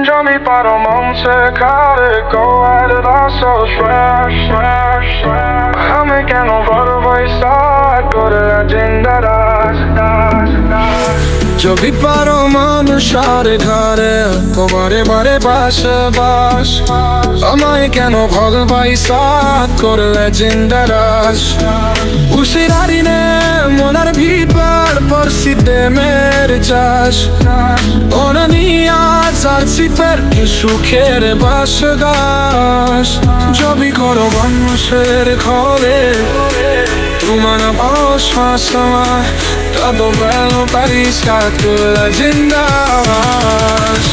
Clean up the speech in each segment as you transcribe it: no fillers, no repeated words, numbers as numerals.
জমি পারো মঞ্চে খারে গোয়ার রাসো আমি কেন করবো স্টার্ট করে জিন্দারাজ জমি পারো মানুষারে ঘরে তোমারে বারে বাসে বাস আমায় কেন ভগবাই সাথ করলে জিন্দারাজ উশিরারি নে মনার ভিতর পরশিতে মেরে চাষ ওনা নিয়া চার্চিপের কি সুখের বাস গাছ জবি করো মানুষের ঘরে তোমার শ্বাস তত বেলো পারিস কাটলা জিন্দাবাস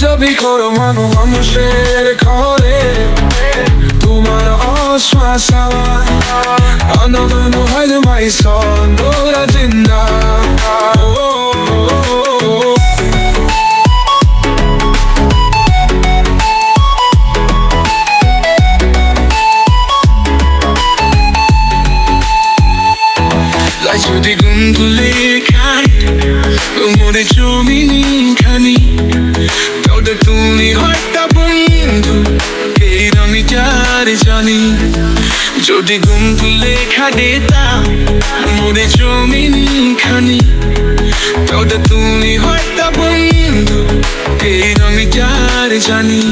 জবি করো মানুষের ঘরে তোমার শ্বাস আনন্দ হয় মাই সন্দরা জিন্দা যদি গুনগুলে খাই মনে জমি খানি তবে তুমি হয়তো বন্ধু এই আমি যারে জানি যদি গুনগুলে খাটে তা মনে জমি খানি তবে তুমি হয়তো বন্ধু এই আমি যারে জানি